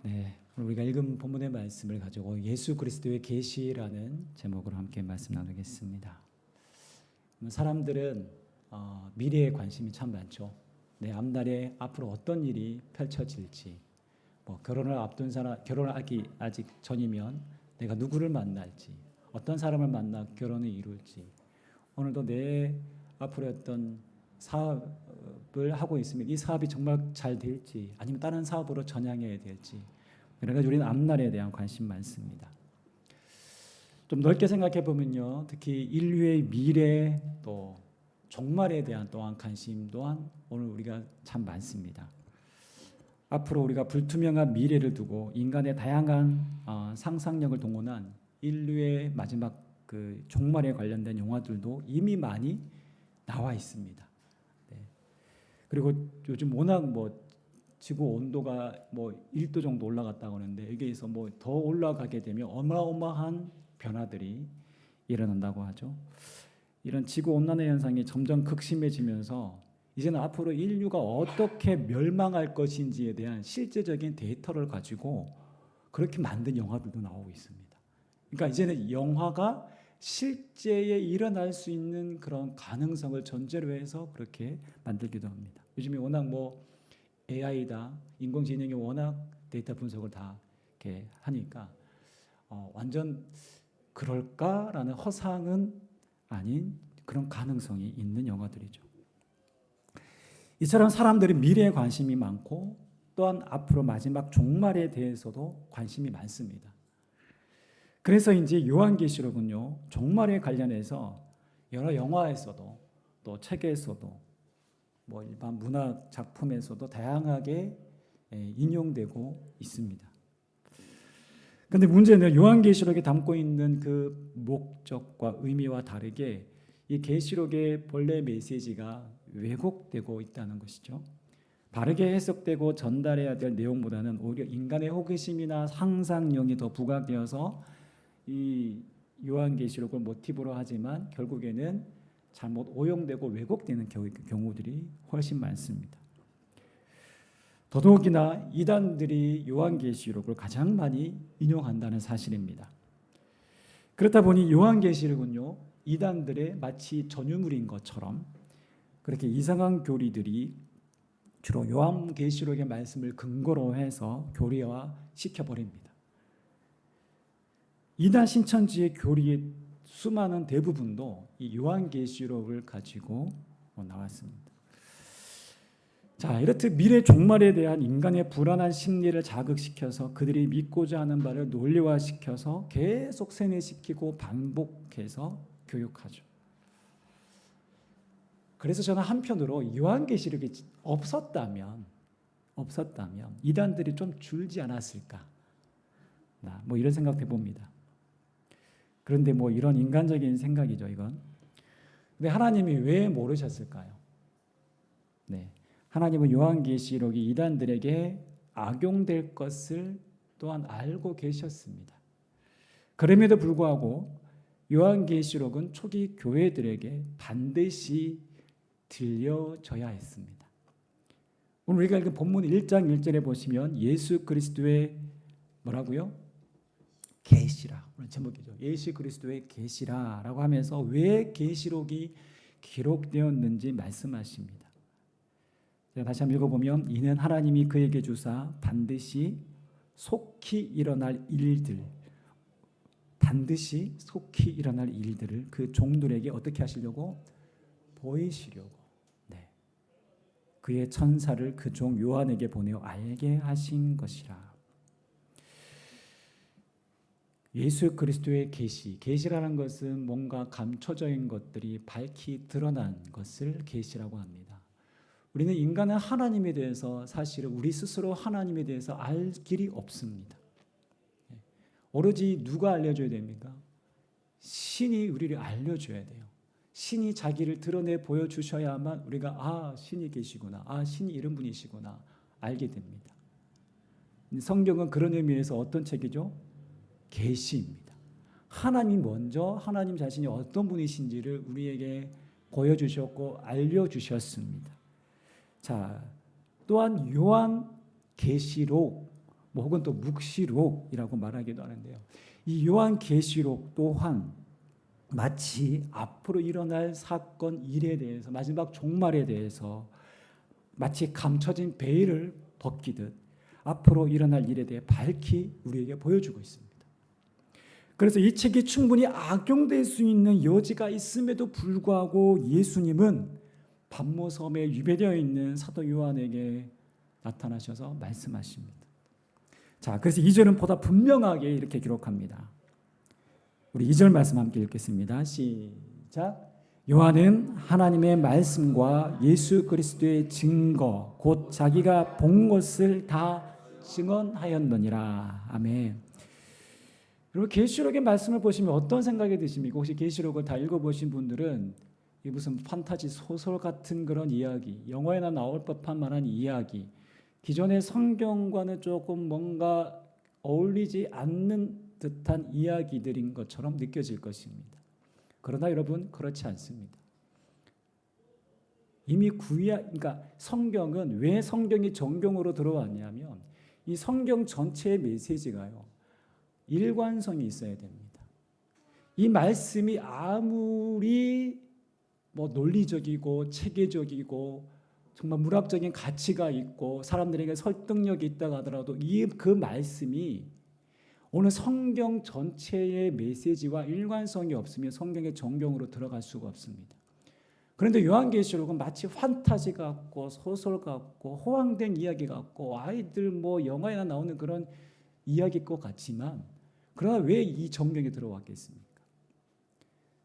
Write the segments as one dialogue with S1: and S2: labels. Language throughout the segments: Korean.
S1: 네, 오늘 우리가 읽은 본문의 말씀을 가지고 예수 그리스도의 계시라는 제목으로 함께 말씀 나누겠습니다. 사람들은 미래에 관심이 참 많죠. 내 앞날에 앞으로 어떤 일이 펼쳐질지, 결혼을 앞둔 사람, 결혼을 아직 전이면 내가 누구를 만날지, 어떤 사람을 만나 결혼을 이룰지, 오늘도 내 앞으로 어떤 사업을 하고 있으면 이 사업이 정말 잘 될지, 아니면 다른 사업으로 전향해야 될지, 그래서 우리는 앞날에 대한 관심 많습니다. 좀 넓게 생각해 보면요, 특히 인류의 미래 또 종말에 대한 또한 관심 또한 오늘 우리가 참 많습니다. 앞으로 우리가 불투명한 미래를 두고 인간의 다양한 상상력을 동원한 인류의 마지막 그 종말에 관련된 영화들도 이미 많이 나와 있습니다. 네. 그리고 요즘 워낙 지구 온도가 1도 정도 올라갔다고 하는데 여기에서 더 올라가게 되면 어마어마한 변화들이 일어난다고 하죠. 이런 지구 온난화 현상이 점점 극심해지면서 이제는 앞으로 인류가 어떻게 멸망할 것인지에 대한 실제적인 데이터를 가지고 그렇게 만든 영화들도 나오고 있습니다. 그러니까 이제는 영화가 실제에 일어날 수 있는 그런 가능성을 전제로 해서 그렇게 만들기도 합니다. 요즘에 워낙 AI다, 인공지능이 워낙 데이터 분석을 다 이렇게 하니까 완전 그럴까라는 허상은 아닌 그런 가능성이 있는 영화들이죠. 이처럼 사람들이 미래에 관심이 많고 또한 앞으로 마지막 종말에 대해서도 관심이 많습니다. 그래서 이제 요한계시록은요, 종말에 관련해서 여러 영화에서도 또 책에서도 일반 문학 작품에서도 다양하게 인용되고 있습니다. 그런데 문제는 요한계시록에 담고 있는 그 목적과 의미와 다르게 이 계시록의 본래 메시지가 왜곡되고 있다는 것이죠. 바르게 해석되고 전달해야 될 내용보다는 오히려 인간의 호기심이나 상상력이 더 부각되어서 이 요한계시록을 모티브로 하지만 결국에는 잘못 오용되고 왜곡되는 경우들이 훨씬 많습니다. 더더욱이나 이단들이 요한계시록을 가장 많이 인용한다는 사실입니다. 그렇다 보니 요한계시록은요, 이단들의 마치 전유물인 것처럼 그렇게 이상한 교리들이 주로 요한계시록의 말씀을 근거로 해서 교리화 시켜버립니다. 이단 신천지의 교리의 수많은 대부분도 이 요한계시록을 가지고 나왔습니다. 자, 이렇듯 미래 종말에 대한 인간의 불안한 심리를 자극시켜서 그들이 믿고자 하는 바를 논리화시켜서 계속 세뇌시키고 반복해서 교육하죠. 그래서 저는 한편으로 요한계시록이 없었다면 이단들이 좀 줄지 않았을까, 이런 생각도 해봅니다. 그런데 이런 인간적인 생각이죠, 이건. 근데 하나님이 왜 모르셨을까요? 네, 하나님은 요한계시록이 이단들에게 악용될 것을 또한 알고 계셨습니다. 그럼에도 불구하고 요한계시록은 초기 교회들에게 반드시 들려져야 했습니다. 오늘 우리가 읽은 본문 1장 1절에 보시면 예수 그리스도의 뭐라고요? 계시라. 오늘 제목이죠. 예수 그리스도의 계시라라고 하면서 왜 계시록이 기록되었는지 말씀하십니다. 제가 다시 한번 읽어보면 이는 하나님이 그에게 주사 반드시 속히 일어날 일들, 반드시 속히 일어날 일들을 그 종들에게 어떻게 하시려고? 보이시려고. 네. 그의 천사를 그 종 요한에게 보내어 알게 하신 것이라. 예수 그리스도의 계시라는 것은 뭔가 감춰져 있는 것들이 밝히 드러난 것을 계시라고 합니다. 우리는 인간은 하나님에 대해서 사실은 우리 스스로 하나님에 대해서 알 길이 없습니다. 오로지 누가 알려줘야 됩니까? 신이 우리를 알려줘야 돼요. 신이 자기를 드러내 보여주셔야만 우리가 신이 계시구나, 신이 이런 분이시구나 알게 됩니다. 성경은 그런 의미에서 어떤 책이죠? 계시입니다. 하나님 먼저 하나님 자신이 어떤 분이신지를 우리에게 보여주셨고 알려주셨습니다. 자, 또한 요한 계시록 뭐 혹은 또 묵시록이라고 말하기도 하는데요. 이 요한계시록 또한 마치 앞으로 일어날 사건 일에 대해서 마지막 종말에 대해서 마치 감춰진 베일을 벗기듯 앞으로 일어날 일에 대해 밝히 우리에게 보여주고 있습니다. 그래서 이 책이 충분히 악용될 수 있는 여지가 있음에도 불구하고 예수님은 pat모섬에 유배되어 있는 사도 요한에게 나타나셔서 말씀하십니다. 자, 그래서 2절은 보다 분명하게 이렇게 기록합니다. 우리 2절 말씀 함께 읽겠습니다. 시작. 요한은 하나님의 말씀과 예수 그리스도의 증거 곧 자기가 본 것을 다 증언하였느니라. 아멘. 그리고 계시록의 말씀을 보시면 어떤 생각이 드십니까? 혹시 계시록을 다 읽어보신 분들은 이게 무슨 판타지 소설 같은 그런 이야기, 영화에나 나올 법한 만한 이야기, 기존의 성경과는 조금 뭔가 어울리지 않는 듯한 이야기들인 것처럼 느껴질 것입니다. 그러나 여러분 그렇지 않습니다. 이미 그러니까 성경은 왜 성경이 정경으로 들어왔냐면 이 성경 전체의 메시지가요. 일관성이 있어야 됩니다. 이 말씀이 아무리 뭐 논리적이고 체계적이고 정말 문학적인 가치가 있고 사람들에게 설득력이 있다고 하더라도 그 말씀이 오늘 성경 전체의 메시지와 일관성이 없으면 성경의 정경으로 들어갈 수가 없습니다. 그런데 요한계시록은 마치 판타지 같고 소설 같고 호황된 이야기 같고 아이들 뭐 영화에나 나오는 그런 이야기일 것 같지만 그러나 왜 이 정경에 들어왔겠습니까?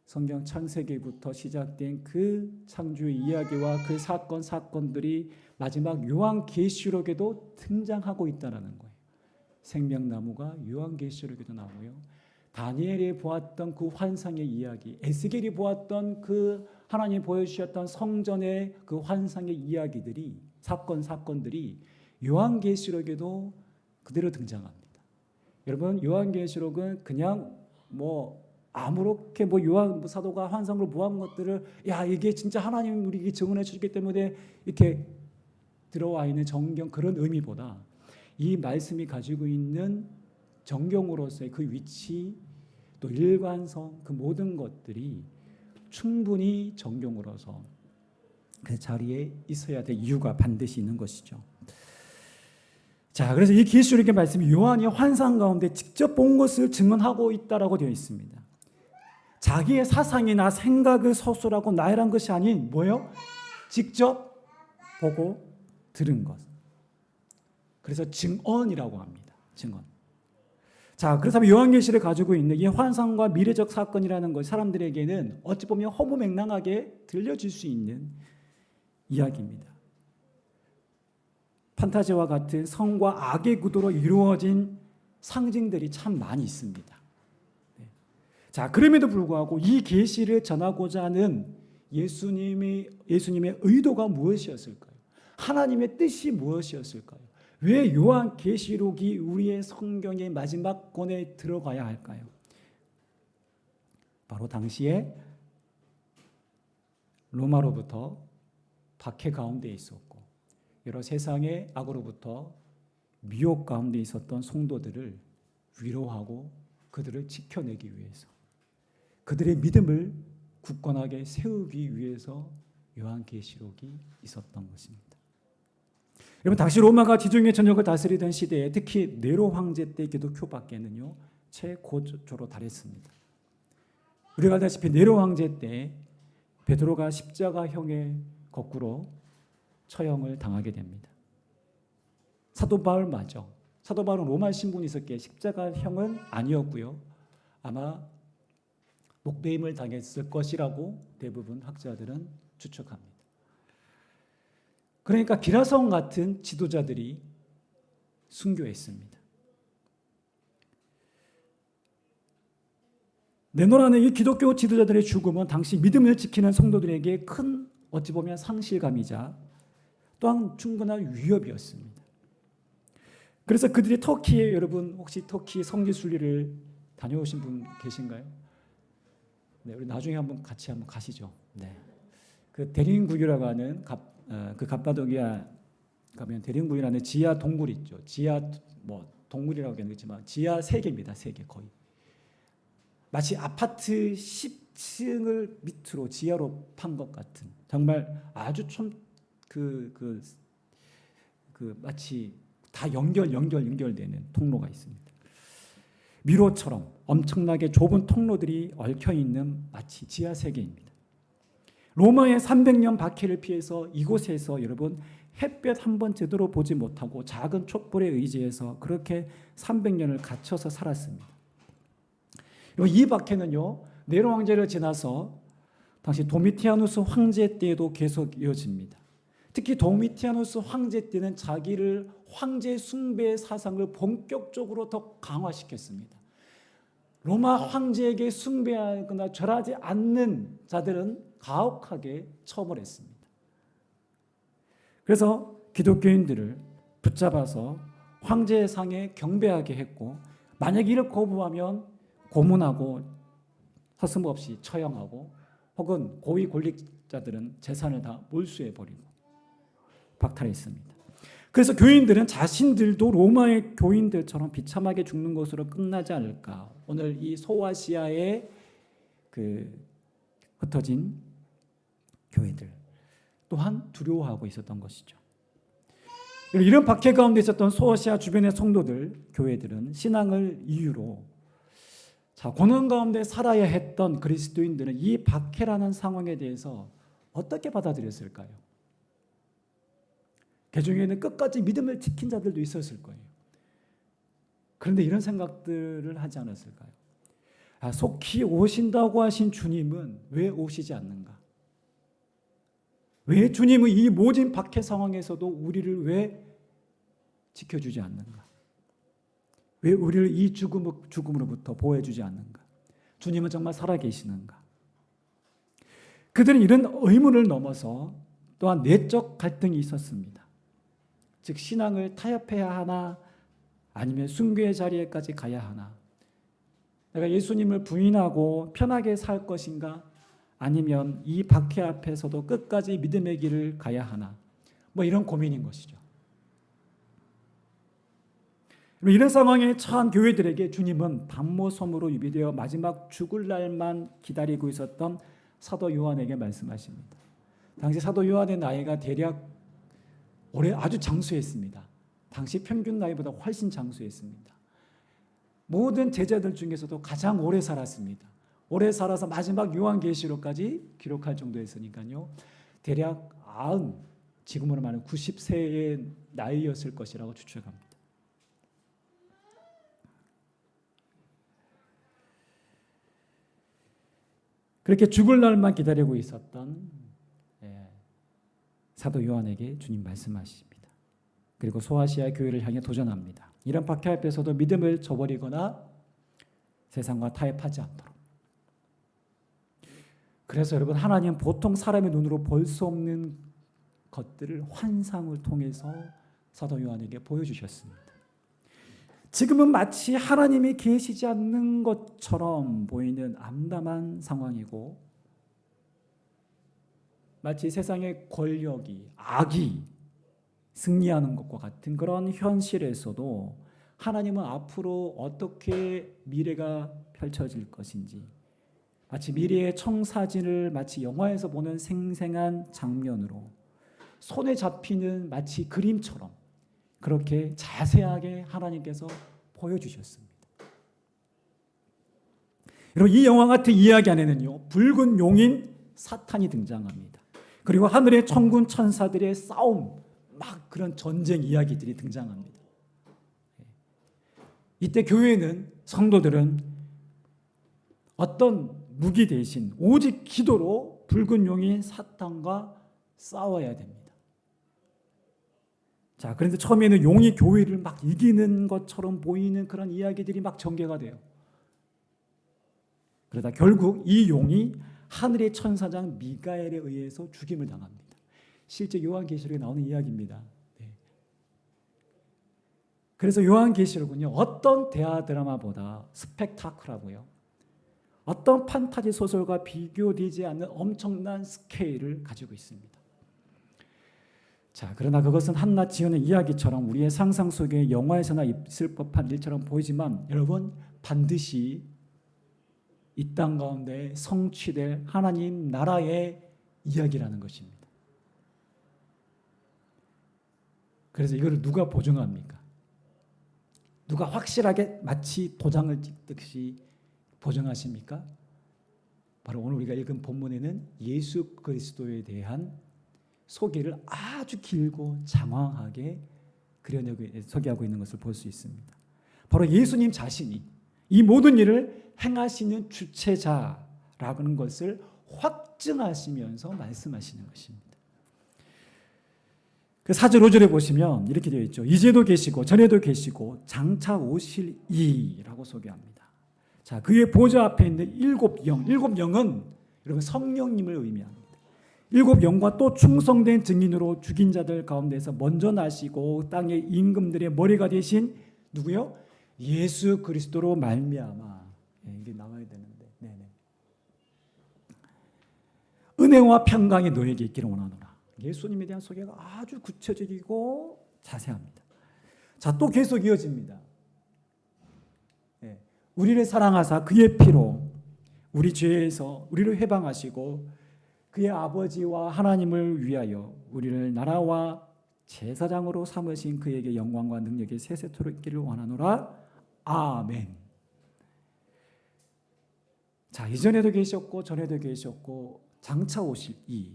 S1: 성경 창세기부터 시작된 그 창조의 이야기와 그 사건들이 마지막 요한계시록에도 등장하고 있다는 거예요. 생명나무가 요한계시록에도 나오고요. 다니엘이 보았던 그 환상의 이야기, 에스겔이 보았던 그 하나님 보여주셨던 성전의 그 환상의 이야기들이 사건들이 요한계시록에도 그대로 등장합니다. 여러분 요한계시록은 그냥 뭐 아무렇게 뭐 요한 사도가 환상으로 보한 것들을 야 이게 진짜 하나님 우리에게 증언해 주셨기 때문에 이렇게 들어와 있는 정경 그런 의미보다 이 말씀이 가지고 있는 정경으로서의 그 위치 또 일관성 그 모든 것들이 충분히 정경으로서 그 자리에 있어야 될 이유가 반드시 있는 것이죠. 자, 그래서 이 계시록의 말씀이 요한이 환상 가운데 직접 본 것을 증언하고 있다라고 되어 있습니다. 자기의 사상이나 생각을 서술하고 나열한 것이 아닌 뭐예요? 직접 보고 들은 것. 그래서 증언이라고 합니다. 증언. 자, 그래서 요한계시를 가지고 있는 이 환상과 미래적 사건이라는 것 사람들에게는 어찌 보면 허무맹랑하게 들려질 수 있는 이야기입니다. 판타지와 같은 성과 악의 구도로 이루어진 상징들이 참 많이 있습니다. 자, 그럼에도 불구하고 이 계시를 전하고자 하는 예수님의 의도가 무엇이었을까요? 하나님의 뜻이 무엇이었을까요? 왜 요한계시록이 우리의 성경의 마지막 권에 들어가야 할까요? 바로 당시에 로마로부터 박해 가운데 있었고 여러 세상의 악으로부터 미혹 가운데 있었던 성도들을 위로하고 그들을 지켜내기 위해서 그들의 믿음을 굳건하게 세우기 위해서 요한계시록이 있었던 것입니다. 여러분 당시 로마가 지중해 전역을 다스리던 시대에 특히 네로 황제 때 기독교밖에는요 최고조로 달했습니다. 우리가 알다시피 네로 황제 때 베드로가 십자가형에 거꾸로 처형을 당하게 됩니다. 사도 바울마저 사도 바울은 로마 신분이 있었기에 십자가형은 아니었고요. 아마 목배임을 당했을 것이라고 대부분 학자들은 추측합니다. 그러니까 기라성 같은 지도자들이 순교했습니다. 네로라는 이 기독교 지도자들의 죽음은 당시 믿음을 지키는 성도들에게 큰 어찌 보면 상실감이자 또한 충분한 위협이었습니다. 그래서 그들이 터키에 여러분 혹시 터키 성지순례를 다녀오신 분 계신가요? 네, 우리 나중에 같이 한번 가시죠. 네, 그 데린구유라고 하는 그 갑바도기아 가면 데린구유라는 지하 동굴 있죠. 지하 뭐 동물이라고 하겠지만 지하 세계입니다. 세계 거의. 마치 아파트 10층을 밑으로 지하로 판 것 같은 정말 아주 좀 마치 다 연결되는 통로가 있습니다. 미로처럼 엄청나게 좁은 통로들이 얽혀 있는 마치 지하 세계입니다. 로마의 300년 박해를 피해서 이곳에서 여러분 햇볕 한 번 제대로 보지 못하고 작은 촛불에 의지해서 그렇게 300년을 갇혀서 살았습니다. 이 박해는요, 네로 황제를 지나서 당시 도미티아누스 황제 때에도 계속 이어집니다. 특히 도미티아누스 황제 때는 자기를 황제 숭배 사상을 본격적으로 더 강화시켰습니다. 로마 황제에게 숭배하거나 절하지 않는 자들은 가혹하게 처벌했습니다. 그래서 기독교인들을 붙잡아서 황제의 상에 경배하게 했고, 만약 이를 거부하면 고문하고 서슴없이 처형하고, 혹은 고위 권력자들은 재산을 다 몰수해버리고 박탈했습니다. 그래서 교인들은 자신들도 로마의 교인들처럼 비참하게 죽는 것으로 끝나지 않을까. 오늘 이 소아시아에 흩어진 교회들 또한 두려워하고 있었던 것이죠. 이런 박해 가운데 있었던 소아시아 주변의 성도들, 교회들은 신앙을 이유로 고난 가운데 살아야 했던 그리스도인들은 이 박해라는 상황에 대해서 어떻게 받아들였을까요? 그 중에는 끝까지 믿음을 지킨 자들도 있었을 거예요. 그런데 이런 생각들을 하지 않았을까요? 속히 오신다고 하신 주님은 왜 오시지 않는가? 왜 주님은 이 모진 박해 상황에서도 우리를 왜 지켜주지 않는가? 왜 우리를 이 죽음으로부터 보호해주지 않는가? 주님은 정말 살아계시는가? 그들은 이런 의문을 넘어서 또한 내적 갈등이 있었습니다. 즉 신앙을 타협해야 하나 아니면 숭배의 자리에까지 가야 하나? 내가 예수님을 부인하고 편하게 살 것인가? 아니면 이 박해 앞에서도 끝까지 믿음의 길을 가야 하나? 이런 고민인 것이죠. 이런 상황에 처한 교회들에게 주님은 단모섬으로 유비되어 마지막 죽을 날만 기다리고 있었던 사도 요한에게 말씀하십니다. 당시 사도 요한의 나이가 대략 아주 장수했습니다. 당시 평균 나이보다 훨씬 장수했습니다. 모든 제자들 중에서도 가장 오래 살았습니다. 오래 살아서 마지막 요한계시록까지 기록할 정도였으니까요. 대략 90, 지금으로 말하면 90세의 나이였을 것이라고 추측합니다. 그렇게 죽을 날만 기다리고 있었던 사도 요한에게 주님 말씀하십니다. 그리고 소아시아 교회를 향해 도전합니다. 이런 박해 앞에서도 믿음을 저버리거나 세상과 타협하지 않도록. 그래서 여러분, 하나님은 보통 사람의 눈으로 볼 수 없는 것들을 환상을 통해서 사도 요한에게 보여주셨습니다. 지금은 마치 하나님이 계시지 않는 것처럼 보이는 암담한 상황이고, 마치 세상의 권력이, 악이 승리하는 것과 같은 그런 현실에서도 하나님은 앞으로 어떻게 미래가 펼쳐질 것인지, 마치 미래의 청사진을 마치 영화에서 보는 생생한 장면으로 손에 잡히는 마치 그림처럼 그렇게 자세하게 하나님께서 보여주셨습니다. 여러분, 이 영화 같은 이야기 안에는요, 붉은 용인 사탄이 등장합니다. 그리고 하늘의 천군 천사들의 싸움, 막 그런 전쟁 이야기들이 등장합니다. 이때 교회는, 성도들은 어떤 무기 대신 오직 기도로 붉은 용인 사탄과 싸워야 됩니다. 자, 그런데 처음에는 용이 교회를 막 이기는 것처럼 보이는 그런 이야기들이 막 전개가 돼요. 그러다 결국 이 용이 하늘의 천사장 미가엘에 의해서 죽임을 당합니다. 실제 요한계시록에 나오는 이야기입니다. 네. 그래서 요한계시록은요, 어떤 대화 드라마보다 스펙타클하고요, 어떤 판타지 소설과 비교되지 않는 엄청난 스케일을 가지고 있습니다. 자, 그러나 그것은 한낱 지어낸 이야기처럼 우리의 상상 속에 영화에서나 있을 법한 일처럼 보이지만 여러분, 반드시 이 땅 가운데 성취될 하나님 나라의 이야기라는 것입니다. 그래서 이거를 누가 보증합니까? 누가 확실하게 마치 도장을 찍듯이 보증하십니까? 바로 오늘 우리가 읽은 본문에는 예수 그리스도에 대한 소개를 아주 길고 장황하게 소개하고 있는 것을 볼 수 있습니다. 바로 예수님 자신이 이 모든 일을 행하시는 주체자라는 것을 확증하시면서 말씀하시는 것입니다. 그 4절 5절에 보시면 이렇게 되어 있죠. 이제도 계시고 전에도 계시고 장차 오실 이라고 소개합니다. 자, 그의 보좌 앞에 있는 일곱 영은 여러분 성령님을 의미합니다. 일곱 영과 또 충성된 증인으로 죽인 자들 가운데서 먼저 나시고 땅의 임금들의 머리가 되신 누구요? 예수 그리스도로 말미암아. 이게 나와야 되는데. 네네. 은혜와 평강이 너에게 있기를 원하노라. 예수님에 대한 소개가 아주 구체적이고 자세합니다. 자, 또 계속 이어집니다. 우리를 사랑하사 그의 피로 우리 죄에서 우리를 해방하시고 그의 아버지와 하나님을 위하여 우리를 나라와 제사장으로 삼으신 그에게 영광과 능력이 세세토록 있기를 원하노라. 아멘. 자, 이전에도 계셨고 전에도 계셨고 장차 오실 이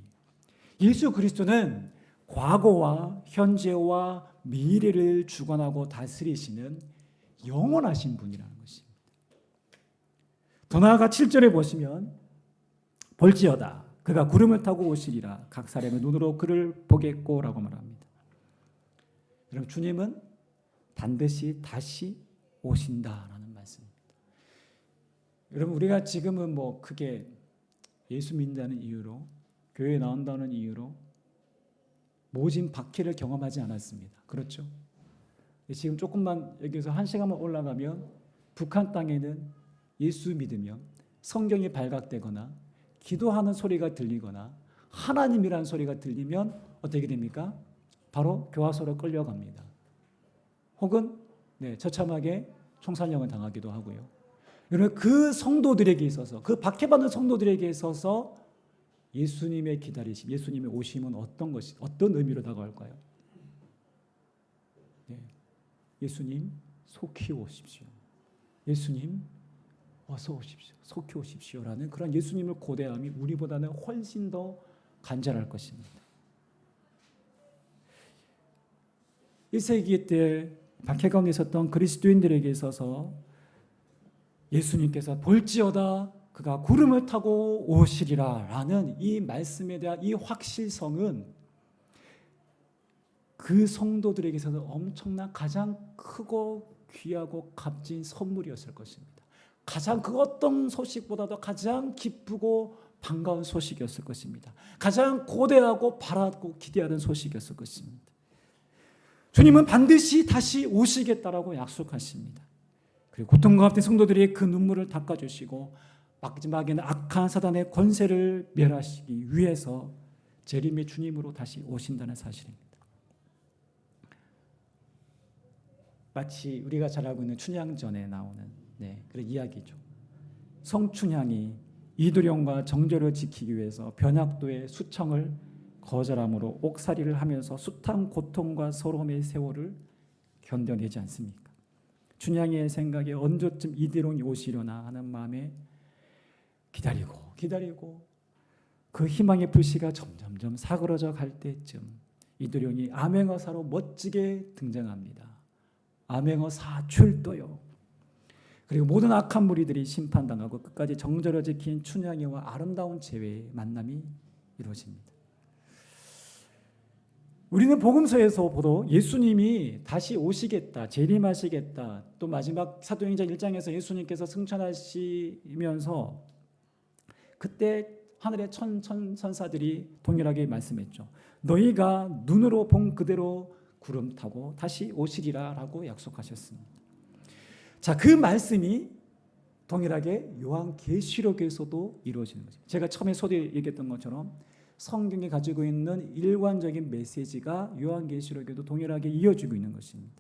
S1: 예수 그리스도는 과거와 현재와 미래를 주관하고 다스리시는 영원하신 분이라는 것입니다. 더 나아가 7절에 보시면 볼지어다 그가 구름을 타고 오시리라 각 사람의 눈으로 그를 보겠고라고 말합니다. 여러분, 주님은 반드시 다시 오신다라는 말씀입니다. 여러분, 우리가 지금은 뭐 크게 예수 믿는다는 이유로 교회에 나온다는 이유로 모진 박해를 경험하지 않았습니다. 그렇죠? 지금 조금만 여기서 한 시간만 올라가면 북한 땅에는 예수 믿으면 성경이 발각되거나 기도하는 소리가 들리거나 하나님이라는 소리가 들리면 어떻게 됩니까? 바로 교화소로 끌려갑니다. 혹은 처참하게 총살령을 당하기도 하고요. 여러분, 그 성도들에게 있어서 그 박해받는 성도들에게 있어서 예수님의 기다리심, 예수님의 오심은 어떤 의미로 다가올까요? 예수님 속히 오십시오. 예수님 어서 오십시오. 속히 오십시오라는 그런 예수님을 고대함이 우리보다는 훨씬 더 간절할 것입니다. 1세기 때 박해 가운데 있었던 그리스도인들에게 있어서 예수님께서 볼지어다 그가 구름을 타고 오시리라 라는 이 말씀에 대한 이 확실성은 그 성도들에게 있어서 엄청난 가장 크고 귀하고 값진 선물이었을 것입니다. 가장 그 어떤 소식보다도 가장 기쁘고 반가운 소식이었을 것입니다. 가장 고대하고 바라고 기대하는 소식이었을 것입니다. 주님은 반드시 다시 오시겠다라고 약속하십니다. 그리고 고통과 같은 성도들이 그 눈물을 닦아주시고 마지막에는 악한 사단의 권세를 멸하시기 위해서 재림의 주님으로 다시 오신다는 사실입니다. 마치 우리가 잘 알고 있는 춘향전에 나오는 그런 이야기죠. 성춘향이 이두령과 정조를 지키기 위해서 변학도의 수청을 거절함으로 옥살이를 하면서 숱한 고통과 서러움의 세월을 견뎌내지 않습니까? 춘향의 생각에 언제쯤 이두령이 오시려나 하는 마음에 기다리고 그 희망의 불씨가 점점점 사그러져 갈 때쯤 이두령이 암행어사로 멋지게 등장합니다. 암행어사 출도요. 그리고 모든 악한 무리들이 심판당하고 끝까지 정절을 지킨 춘향이와 아름다운 재회의 만남이 이루어집니다. 우리는 복음서에서 보도 예수님이 다시 오시겠다, 재림하시겠다, 또 마지막 사도행전 1장에서 예수님께서 승천하시면서 그때 하늘의 천사들이 동일하게 말씀했죠. 너희가 눈으로 본 그대로 구름 타고 다시 오시리라 라고 약속하셨습니다. 자, 그 말씀이 동일하게 요한계시록에서도 이루어지는 거죠. 제가 처음에 소개 얘기했던 것처럼 성경이 가지고 있는 일관적인 메시지가 요한계시록에도 동일하게 이어지고 있는 것입니다.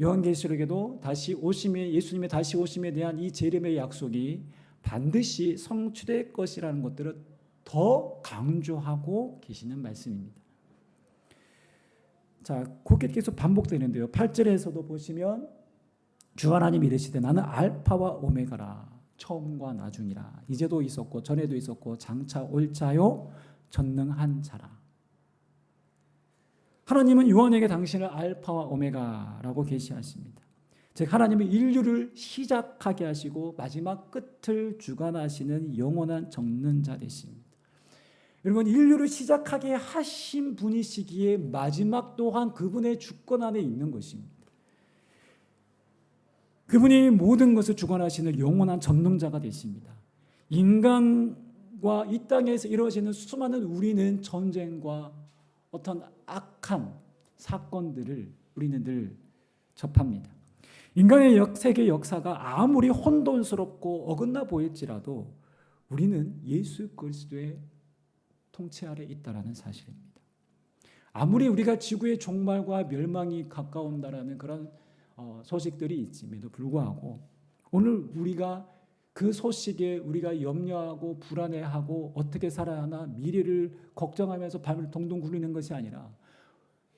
S1: 요한계시록에도 예수님의 다시 오심에 대한 이 재림의 약속이 반드시 성취될 것이라는 것들을 더 강조하고 계시는 말씀입니다. 자, 그게 계속 반복되는데요. 8절에서도 보시면 주 하나님이 이르시되 나는 알파와 오메가라, 처음과 나중이라. 이제도 있었고 전에도 있었고 장차 올 자요 전능한 자라. 하나님은 요한에게 당신을 알파와 오메가라고 계시하십니다. 즉 하나님은 인류를 시작하게 하시고 마지막 끝을 주관하시는 영원한 전능자 되십니다. 여러분, 인류를 시작하게 하신 분이시기에 마지막 또한 그분의 주권 안에 있는 것입니다. 그분이 모든 것을 주관하시는 영원한 전능자가 되십니다. 인간과 이 땅에서 이루어지는 수많은 우리는 전쟁과 어떤 악한 사건들을 우리는 늘 접합니다. 인간의 세계 역사가 아무리 혼돈스럽고 어긋나 보일지라도 우리는 예수 그리스도의 통치 아래 있다라는 사실입니다. 아무리 우리가 지구의 종말과 멸망이 가까운다라는 그런 소식들이 있음에도 불구하고 오늘 우리가 그 소식에 우리가 염려하고 불안해하고 어떻게 살아야 하나 미래를 걱정하면서 밤을 동동 굴리는 것이 아니라,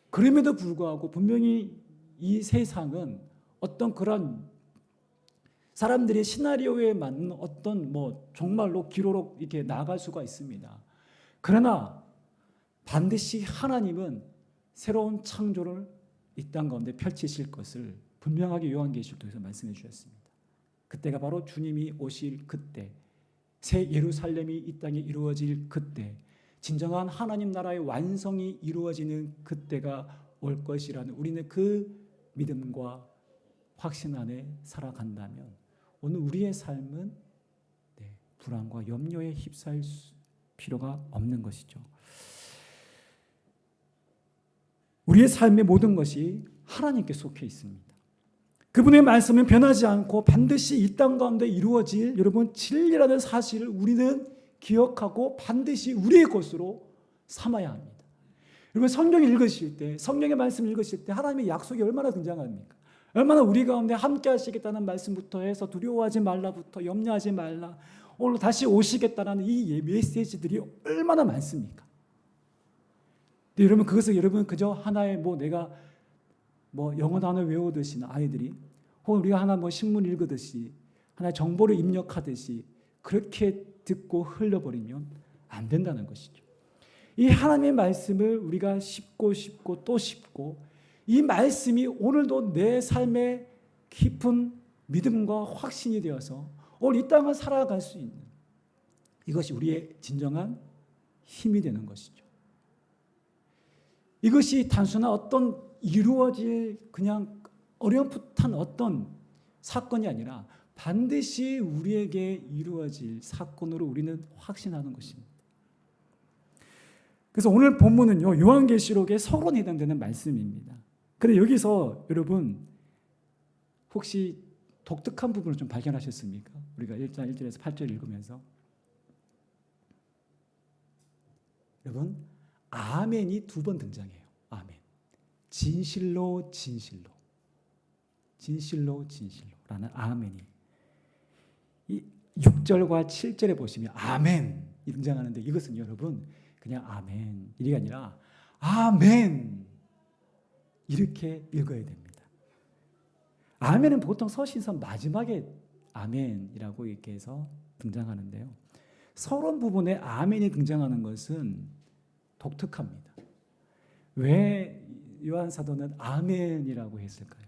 S1: 그럼에도 불구하고 분명히 이 세상은 어떤 그런 사람들의 시나리오에 맞는 어떤 정말로 기로로 이렇게 나아갈 수가 있습니다. 그러나 반드시 하나님은 새로운 창조를 이 땅 가운데 펼치실 것을 분명하게 요한계시록에서 말씀해 주셨습니다. 그때가 바로 주님이 오실 그때, 새 예루살렘이 이 땅에 이루어질 그때, 진정한 하나님 나라의 완성이 이루어지는 그때가 올 것이라는 우리는 그 믿음과 확신 안에 살아간다면 오늘 우리의 삶은 불안과 염려에 휩싸일 필요가 없는 것이죠. 우리의 삶의 모든 것이 하나님께 속해 있습니다. 그분의 말씀은 변하지 않고 반드시 이 땅 가운데 이루어질 여러분 진리라는 사실을 우리는 기억하고 반드시 우리의 것으로 삼아야 합니다. 여러분, 성경을 읽으실 때, 성경의 말씀을 읽으실 때 하나님의 약속이 얼마나 등장합니까? 얼마나 우리 가운데 함께 하시겠다는 말씀부터 해서 두려워하지 말라부터 염려하지 말라, 오늘 다시 오시겠다는 이 메시지들이 얼마나 많습니까? 근데 여러분, 그것을 여러분 그저 하나의 내가 영어 단어 외우듯이 아이들이, 혹은 우리가 하나 신문 읽으듯이 하나의 정보를 입력하듯이 그렇게 듣고 흘려버리면 안 된다는 것이죠. 이 하나님의 말씀을 우리가 씹고 또 씹고, 이 말씀이 오늘도 내 삶의 깊은 믿음과 확신이 되어서 오늘 이 땅을 살아갈 수 있는, 이것이 우리의 진정한 힘이 되는 것이죠. 이것이 단순한 어떤 이루어질 그냥 어렴풋한 어떤 사건이 아니라 반드시 우리에게 이루어질 사건으로 우리는 확신하는 것입니다. 그래서 오늘 본문은요, 요한계시록의 서론에 해당되는 말씀입니다. 그런데 여기서 여러분 혹시 독특한 부분을 좀 발견하셨습니까? 우리가 1절에서 8절 읽으면서 여러분, 아멘이 2번 등장해요. 아멘. 진실로 진실로라는 아멘이 이 6절과 7절에 보시면 아멘이 등장하는데, 이것은 여러분 그냥 아멘 이게 아니라 아멘 이렇게 읽어야 됩니다. 아멘은 보통 서신서 마지막에 아멘이라고 이렇게 해서 등장하는데요, 서론 부분에 아멘이 등장하는 것은 독특합니다. 왜 요한 사도는 아멘이라고 했을까요?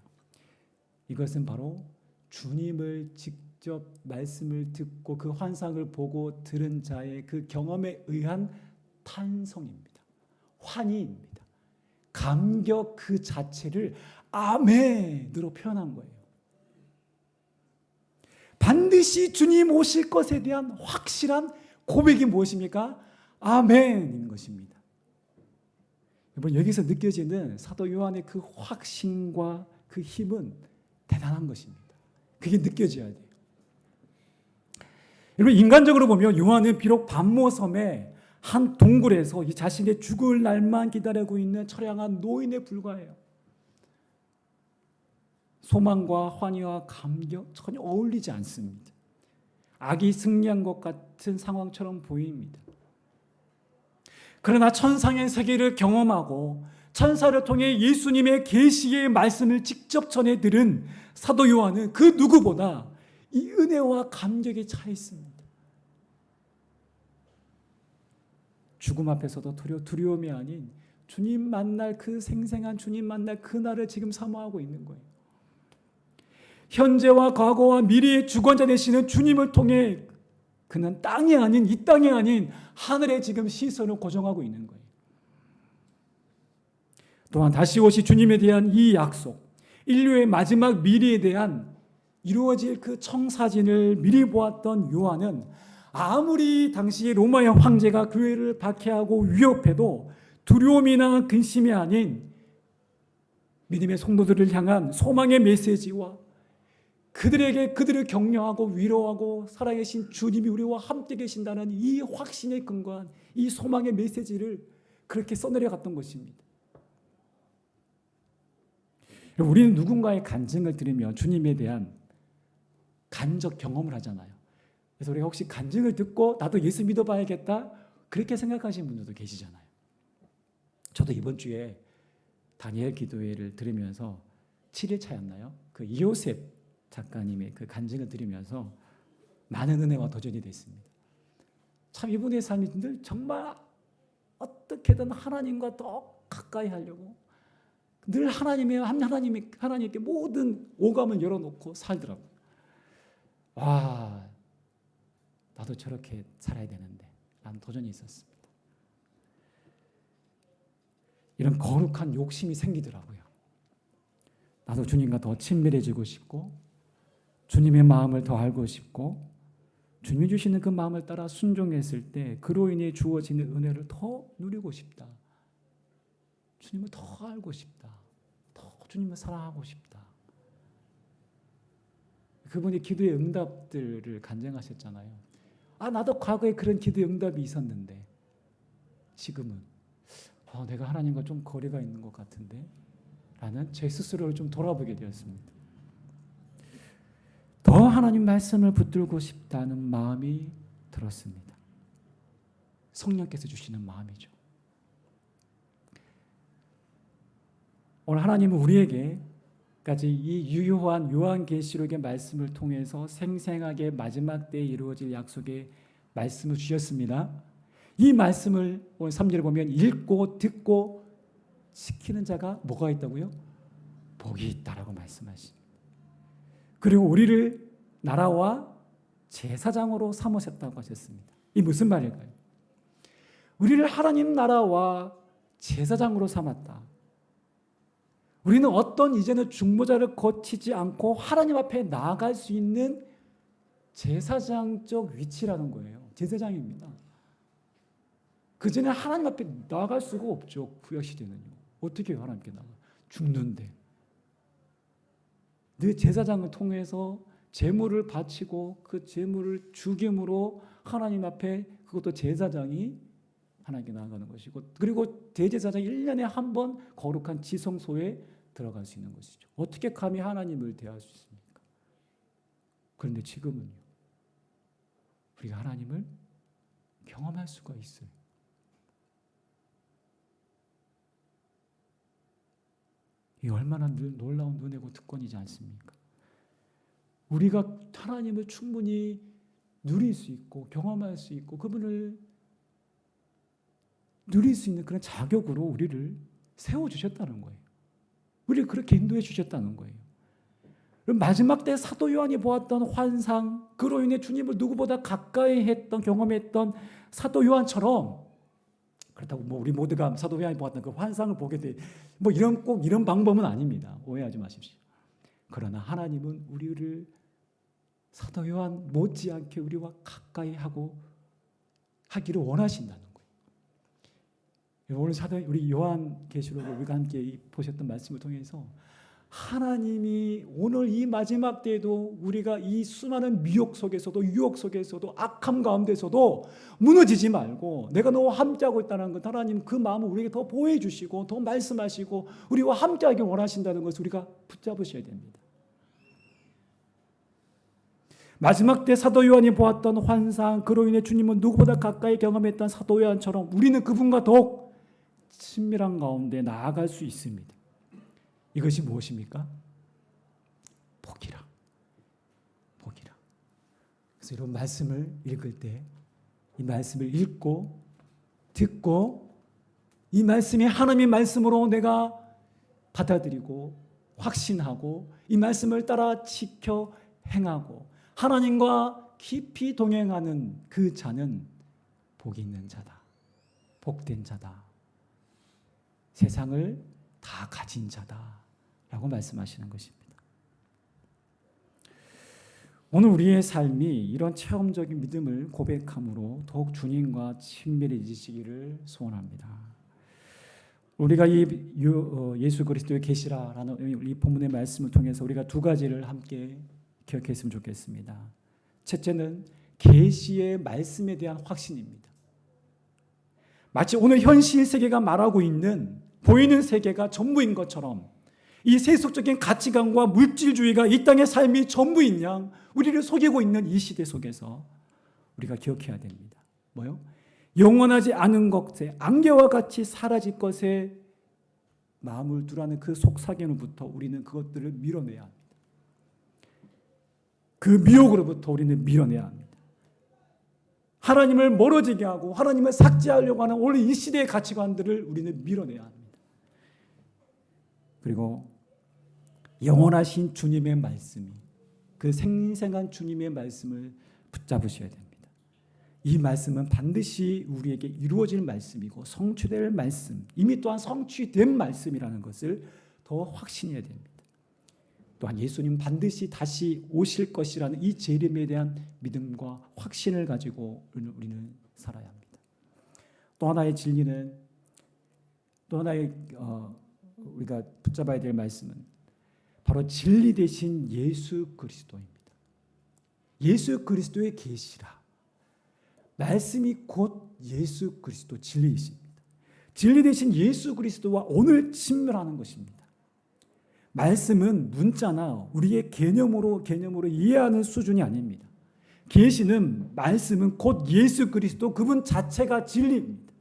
S1: 이것은 바로 주님을 직접 말씀을 듣고 그 환상을 보고 들은 자의 그 경험에 의한 탄성입니다. 환희입니다. 감격 그 자체를 아멘으로 표현한 거예요. 반드시 주님 오실 것에 대한 확실한 고백이 무엇입니까? 아멘인 것입니다. 여러분, 여기서 느껴지는 사도 요한의 그 확신과 그 힘은 대단한 것입니다. 그게 느껴져야 돼요. 여러분, 인간적으로 보면 요한은 비록 반모섬에 한 동굴에서 이 자신의 죽을 날만 기다리고 있는 처량한 노인에 불과해요. 소망과 환희와 감격 전혀 어울리지 않습니다. 악이 승리한 것 같은 상황처럼 보입니다. 그러나 천상의 세계를 경험하고 천사를 통해 예수님의 계시의 말씀을 직접 전해 들은 사도 요한은 그 누구보다 이 은혜와 감격에 차 있습니다. 죽음 앞에서도 두려움이 아닌 주님 만날 그 생생한 주님 만날 그날을 지금 사모하고 있는 거예요. 현재와 과거와 미래의 주권자 되시는 주님을 통해 그는 땅이 아닌 이 땅이 아닌 하늘에 지금 시선을 고정하고 있는 거예요. 또한 다시 오실 주님에 대한 이 약속, 인류의 마지막 미래에 대한 이루어질 그 청사진을 미리 보았던 요한은 아무리 당시 로마의 황제가 교회를 박해하고 위협해도 두려움이나 근심이 아닌 믿음의 성도들을 향한 소망의 메시지와 그들을 격려하고 위로하고 살아계신 주님이 우리와 함께 계신다는 이 확신에 근거한 이 소망의 메시지를 그렇게 써내려갔던 것입니다. 우리는 누군가의 간증을 들으며 주님에 대한 간접 경험을 하잖아요. 그래서 우리가 혹시 간증을 듣고 나도 예수 믿어봐야겠다 그렇게 생각하시는 분들도 계시잖아요. 저도 이번 주에 다니엘 기도회를 들으면서 7일차였나요? 그 이요셉 작가님의 그 간증을 들으면서 많은 은혜와 도전이 됐습니다. 참 이분의 삶이 늘 정말 어떻게든 하나님과 더 가까이 하려고 늘 하나님께 모든 오감을 열어놓고 살더라고요. 와, 나도 저렇게 살아야 되는데 라는 도전이 있었습니다. 이런 거룩한 욕심이 생기더라고요. 나도 주님과 더 친밀해지고 싶고 주님의 마음을 더 알고 싶고 주님이 주시는 그 마음을 따라 순종했을 때 그로 인해 주어지는 은혜를 더 누리고 싶다. 주님을 더 알고 싶다. 더 주님을 사랑하고 싶다. 그분이 기도의 응답들을 간증하셨잖아요. 나도 과거에 그런 기도의 응답이 있었는데 지금은 내가 하나님과 좀 거리가 있는 것 같은데 라는 제 스스로를 좀 돌아보게 되었습니다. 더 하나님 말씀을 붙들고 싶다는 마음이 들었습니다. 성령께서 주시는 마음이죠. 오늘 하나님은 우리에게까지 이 유효한 요한계시록의 말씀을 통해서 생생하게 마지막 때에 이루어질 약속의 말씀을 주셨습니다. 이 말씀을 오늘 3절에 보면 읽고 듣고 지키는 자가 뭐가 있다고요? 복이 있다라고 말씀하십니다. 그리고 우리를 나라와 제사장으로 삼으셨다고 하셨습니다. 이 무슨 말일까요? 우리를 하나님 나라와 제사장으로 삼았다. 우리는 어떤 이제는 중보자를 거치지 않고 하나님 앞에 나아갈 수 있는 제사장적 위치라는 거예요. 제사장입니다. 그전에 하나님 앞에 나아갈 수가 없죠. 구약시대는요. 어떻게 하나님께 나가? 죽는데. 늘 제사장을 통해서 제물을 바치고 그 제물을 죽임으로 하나님 앞에 그것도 제사장이 하나님께 나아가는 것이고 그리고 대제사장이 1년에 한 번 거룩한 지성소에 들어갈 수 있는 것이죠. 어떻게 감히 하나님을 대할 수 있습니까? 그런데 지금은요. 우리가 하나님을 경험할 수가 있어요. 이 얼마나 놀라운 은혜고 특권이지 않습니까? 우리가 하나님을 충분히 누릴 수 있고 경험할 수 있고 그분을 누릴 수 있는 그런 자격으로 우리를 세워주셨다는 거예요. 우리를 그렇게 인도해 주셨다는 거예요. 마지막 때 사도 요한이 보았던 환상, 그로 인해 주님을 누구보다 가까이 했던 경험했던 사도 요한처럼 그렇다고 우리 모두가 사도 요한이 보았던 그 환상을 보게 돼 꼭 이런 방법은 아닙니다. 오해하지 마십시오. 그러나 하나님은 우리를 사도 요한 못지않게 우리와 가까이 하기를 원하신다는 거예요. 오늘 우리 요한 계시록을 우리가 함께 보셨던 말씀을 통해서 하나님이 오늘 이 마지막 때에도 우리가 이 수많은 미혹 속에서도 유혹 속에서도 악함 가운데서도 무너지지 말고 내가 너와 함께하고 있다는 것, 하나님 그 마음을 우리에게 더 보호해 주시고 더 말씀하시고 우리와 함께하기 원하신다는 것을 우리가 붙잡으셔야 됩니다. 마지막 때 사도 요한이 보았던 환상, 그로 인해 주님은 누구보다 가까이 경험했던 사도 요한처럼 우리는 그분과 더욱 친밀한 가운데 나아갈 수 있습니다. 이것이 무엇입니까? 복이라. 복이라. 그래서 이런 말씀을 읽을 때 이 말씀을 읽고 듣고 이 말씀이 하나님의 말씀으로 내가 받아들이고 확신하고 이 말씀을 따라 지켜 행하고 하나님과 깊이 동행하는 그 자는 복이 있는 자다. 복된 자다. 세상을 다 가진 자다. 라고 말씀하시는 것입니다. 오늘 우리의 삶이 이런 체험적인 믿음을 고백함으로 더욱 주님과 친밀해지시기를 소원합니다. 우리가 이 예수 그리스도의 계시라라는 이 본문의 말씀을 통해서 우리가 두 가지를 함께 기억했으면 좋겠습니다. 첫째는 계시의 말씀에 대한 확신입니다. 마치 오늘 현실 세계가 말하고 있는 보이는 세계가 전부인 것처럼 이 세속적인 가치관과 물질주의가 이 땅의 삶이 전부인 양 우리를 속이고 있는 이 시대 속에서 우리가 기억해야 됩니다. 뭐요? 영원하지 않은 것에 안개와 같이 사라질 것에 마음을 두라는 그 속삭임으로부터 우리는 그것들을 밀어내야 합니다. 그 미혹으로부터 우리는 밀어내야 합니다. 하나님을 멀어지게 하고 하나님을 삭제하려고 하는 오늘 이 시대의 가치관들을 우리는 밀어내야 합니다. 그리고 영원하신 주님의 말씀이 그 생생한 주님의 말씀을 붙잡으셔야 됩니다. 이 말씀은 반드시 우리에게 이루어질 말씀이고 성취될 말씀, 이미 또한 성취된 말씀이라는 것을 더 확신해야 됩니다. 또한 예수님 반드시 다시 오실 것이라는 이 재림에 대한 믿음과 확신을 가지고 우리는 살아야 합니다. 또 하나의 진리는 또 하나의 우리가 붙잡아야 될 말씀은 바로 진리 되신 예수 그리스도입니다. 예수 그리스도의 계시라. 말씀이 곧 예수 그리스도 진리이십니다. 진리 되신 예수 그리스도와 오늘 친밀하는 것입니다. 말씀은 문자나 우리의 개념으로 이해하는 수준이 아닙니다. 계시는 말씀은 곧 예수 그리스도 그분 자체가 진리입니다.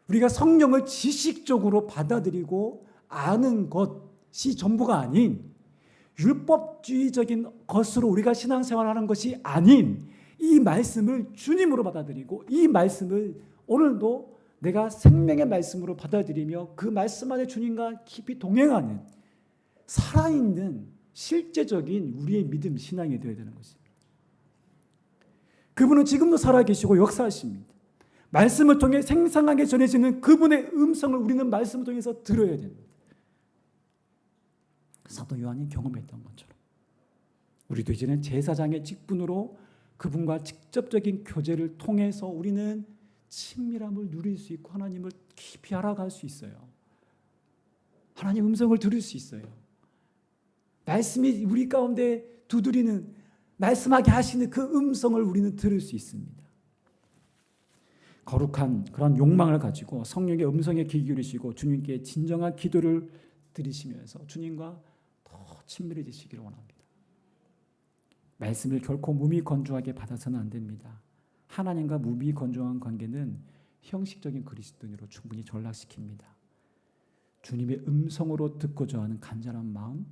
S1: 우리가 성령을 지식적으로 받아들이고 아는 것이 전부가 아닌 율법주의적인 것으로 우리가 신앙생활하는 것이 아닌 이 말씀을 주님으로 받아들이고 이 말씀을 오늘도 내가 생명의 말씀으로 받아들이며 그 말씀 안에 주님과 깊이 동행하는 살아있는 실제적인 우리의 믿음 신앙이 되어야 되는 것입니다. 그분은 지금도 살아계시고 역사하십니다. 말씀을 통해 생생하게 전해지는 그분의 음성을 우리는 말씀을 통해서 들어야 됩니다. 사도 요한이 경험했던 것처럼 우리도 이제는 제사장의 직분으로 그분과 직접적인 교제를 통해서 우리는 친밀함을 누릴 수 있고 하나님을 깊이 알아갈 수 있어요. 하나님 음성을 들을 수 있어요. 말씀이 우리 가운데 두드리는 말씀하게 하시는 그 음성을 우리는 들을 수 있습니다. 거룩한 그런 욕망을 가지고 성령의 음성에 귀 기울이시고 주님께 진정한 기도를 드리시면서 주님과 더 친밀해지시기를 원합니다. 말씀을 결코 무미건조하게 받아서는 안 됩니다. 하나님과 무미건조한 관계는 형식적인 그리스도인으로 충분히 전락시킵니다. 주님의 음성으로 듣고자 하는 간절한 마음,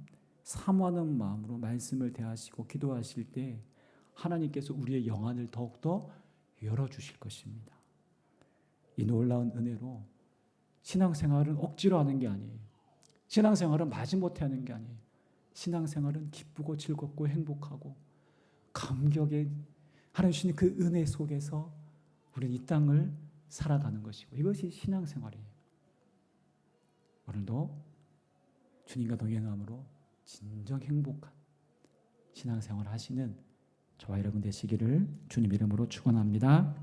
S1: 사모하는 마음으로 말씀을 대하시고 기도하실 때 하나님께서 우리의 영안을 더욱더 열어주실 것입니다. 이 놀라운 은혜로 신앙생활은 억지로 하는 게 아니에요. 신앙생활은 마지못해 하는 게 아니에요. 신앙생활은 기쁘고 즐겁고 행복하고 감격에 하나님 주신 그 은혜 속에서 우리는 이 땅을 살아가는 것이고 이것이 신앙생활이에요. 오늘도 주님과 동행함으로 진정 행복한 신앙생활 하시는 저와 여러분 되시기를 주님 이름으로 축원합니다.